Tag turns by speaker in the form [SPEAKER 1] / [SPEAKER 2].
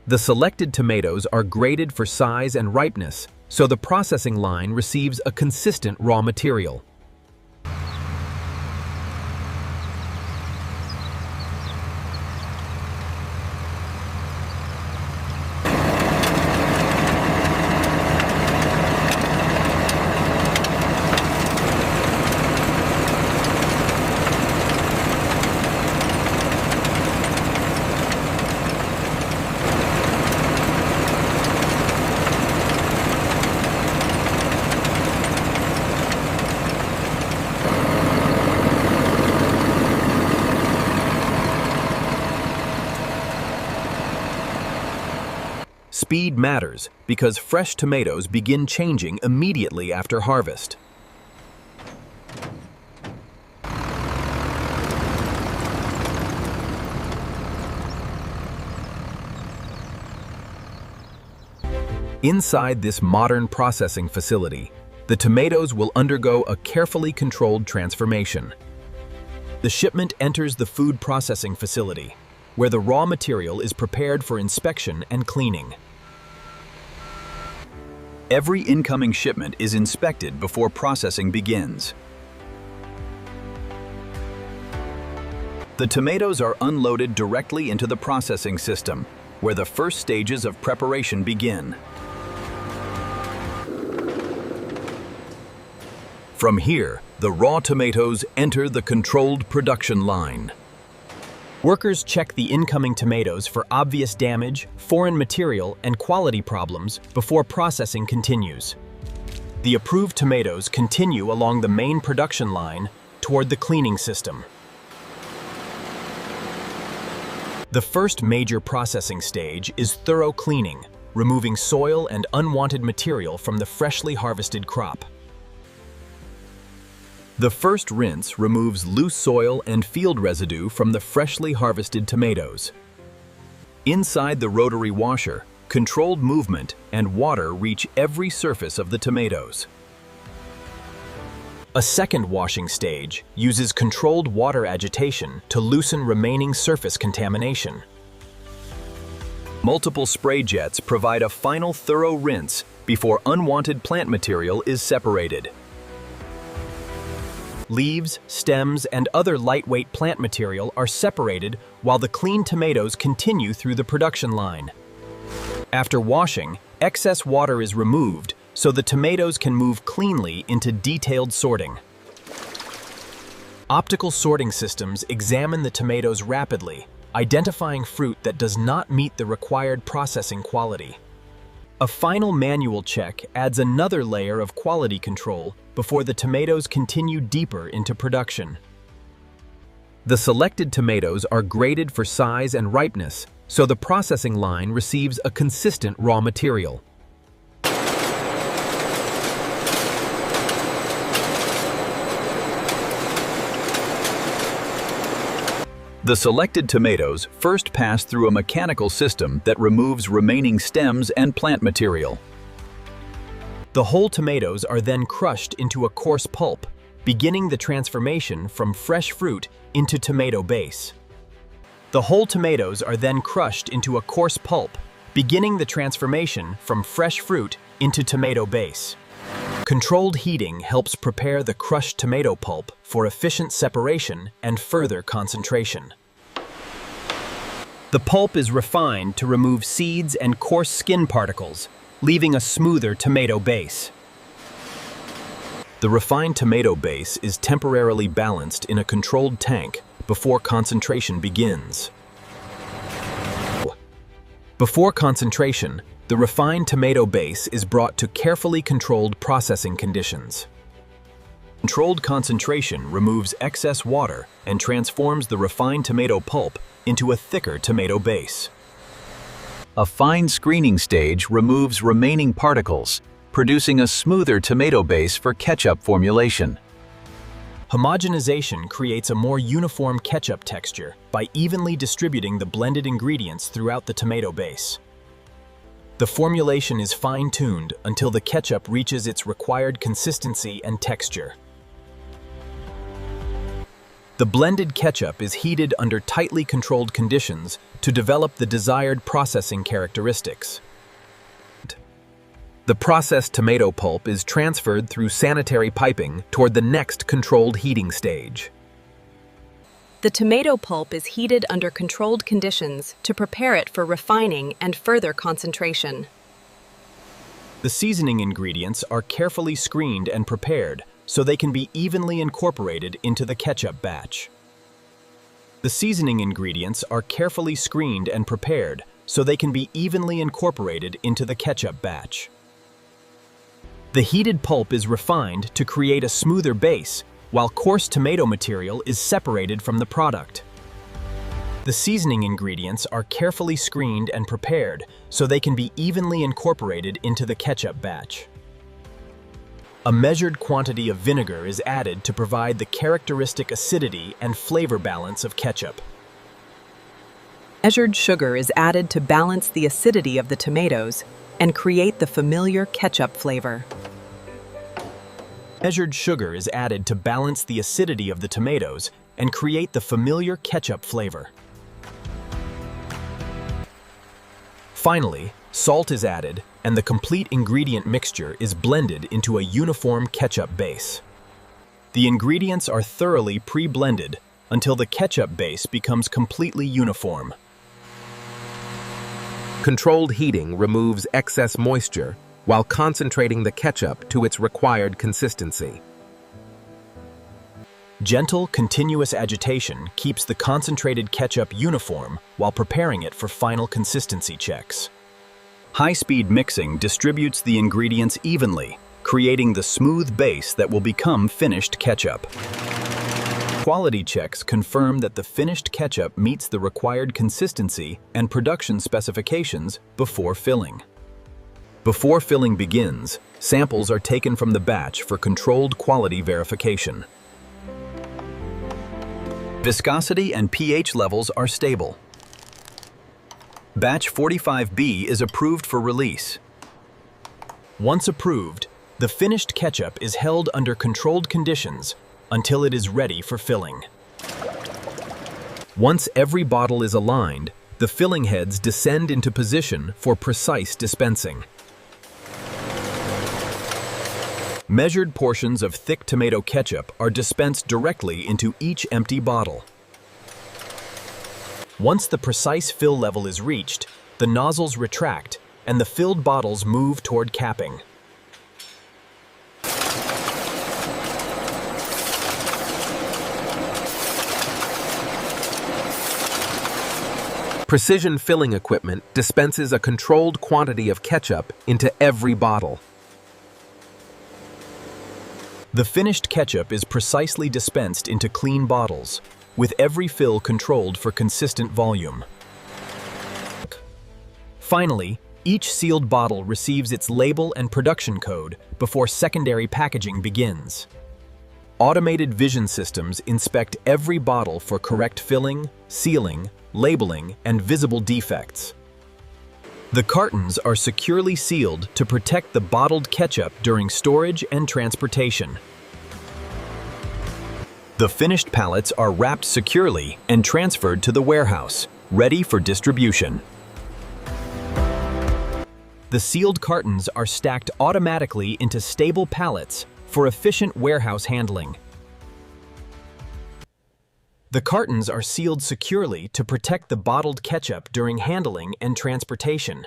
[SPEAKER 1] The selected tomatoes are graded for size and ripeness, so the processing line receives a consistent raw material. Speed matters because fresh tomatoes begin changing immediately after harvest. Inside this modern processing facility, the tomatoes will undergo a carefully controlled transformation. The shipment enters the food processing facility, where the raw material is prepared for inspection and cleaning.
[SPEAKER 2] Every incoming shipment is inspected before processing begins. The tomatoes are unloaded directly into the processing system, where the first stages of preparation begin. From here, the raw tomatoes enter the controlled production line.
[SPEAKER 1] Workers check the incoming tomatoes for obvious damage, foreign material, and quality problems before processing continues. The approved tomatoes continue along the main production line toward the cleaning system. The first major processing stage is thorough cleaning, removing soil and unwanted material from the freshly harvested crop. The first rinse removes loose soil and field residue from the freshly harvested tomatoes. Inside the rotary washer, controlled movement and water reach every surface of the tomatoes. A second washing stage uses controlled water agitation to loosen remaining surface contamination.
[SPEAKER 2] Multiple spray jets provide a final thorough rinse before unwanted plant material is separated.
[SPEAKER 1] Leaves, stems, and other lightweight plant material are separated while the clean tomatoes continue through the production line. After washing, excess water is removed so the tomatoes can move cleanly into detailed sorting. Optical sorting systems examine the tomatoes rapidly, identifying fruit that does not meet the required processing quality. A final manual check adds another layer of quality control before the tomatoes continue deeper into production. The selected tomatoes are graded for size and ripeness, so the processing line receives a consistent raw material.
[SPEAKER 2] The selected tomatoes first pass through a mechanical system that removes remaining stems and plant material.
[SPEAKER 1] The whole tomatoes are then crushed into a coarse pulp, beginning the transformation from fresh fruit into tomato base. The whole tomatoes are then crushed into a coarse pulp, beginning the transformation from fresh fruit into tomato base. Controlled heating helps prepare the crushed tomato pulp for efficient separation and further concentration. The pulp is refined to remove seeds and coarse skin particles, leaving a smoother tomato base. The refined tomato base is temporarily balanced in a controlled tank before concentration begins. Before concentration, the refined tomato base is brought to carefully controlled processing conditions. Controlled concentration removes excess water and transforms the refined tomato pulp into a thicker tomato base. A fine screening stage removes remaining particles, producing a smoother tomato base for ketchup formulation. Homogenization creates a more uniform ketchup texture by evenly distributing the blended ingredients throughout the tomato base. The formulation is fine-tuned until the ketchup reaches its required consistency and texture. The blended ketchup is heated under tightly controlled conditions to develop the desired processing characteristics. The processed tomato pulp is transferred through sanitary piping toward the next controlled heating stage.
[SPEAKER 3] The tomato pulp is heated under controlled conditions to prepare it for refining and further concentration.
[SPEAKER 1] The seasoning ingredients are carefully screened and prepared so they can be evenly incorporated into the ketchup batch. The seasoning ingredients are carefully screened and prepared so they can be evenly incorporated into the ketchup batch. The heated pulp is refined to create a smoother base, while coarse tomato material is separated from the product. The seasoning ingredients are carefully screened and prepared so they can be evenly incorporated into the ketchup batch. A measured quantity of vinegar is added to provide the characteristic acidity and flavor balance of ketchup.
[SPEAKER 3] Measured sugar is added to balance the acidity of the tomatoes and create the familiar ketchup flavor.
[SPEAKER 1] Measured sugar is added to balance the acidity of the tomatoes and create the familiar ketchup flavor. Finally, salt is added and the complete ingredient mixture is blended into a uniform ketchup base. The ingredients are thoroughly pre-blended until the ketchup base becomes completely uniform.
[SPEAKER 4] Controlled heating removes excess moisture while concentrating the ketchup to its required consistency.
[SPEAKER 1] Gentle, continuous agitation keeps the concentrated ketchup uniform while preparing it for final consistency checks. High-speed mixing distributes the ingredients evenly, creating the smooth base that will become finished ketchup. Quality checks confirm that the finished ketchup meets the required consistency and production specifications before filling. Before filling begins, samples are taken from the batch for controlled quality verification. Viscosity and pH levels are stable. Batch 45B is approved for release. Once approved, the finished ketchup is held under controlled conditions until it is ready for filling. Once every bottle is aligned, the filling heads descend into position for precise dispensing. Measured portions of thick tomato ketchup are dispensed directly into each empty bottle. Once the precise fill level is reached, the nozzles retract and the filled bottles move toward capping.
[SPEAKER 4] Precision filling equipment dispenses a controlled quantity of ketchup into every bottle.
[SPEAKER 1] The finished ketchup is precisely dispensed into clean bottles, with every fill controlled for consistent volume. Finally, each sealed bottle receives its label and production code before secondary packaging begins. Automated vision systems inspect every bottle for correct filling, sealing, labeling, and visible defects. The cartons are securely sealed to protect the bottled ketchup during storage and transportation. The finished pallets are wrapped securely and transferred to the warehouse, ready for distribution. The sealed cartons are stacked automatically into stable pallets for efficient warehouse handling. The cartons are sealed securely to protect the bottled ketchup during handling and transportation.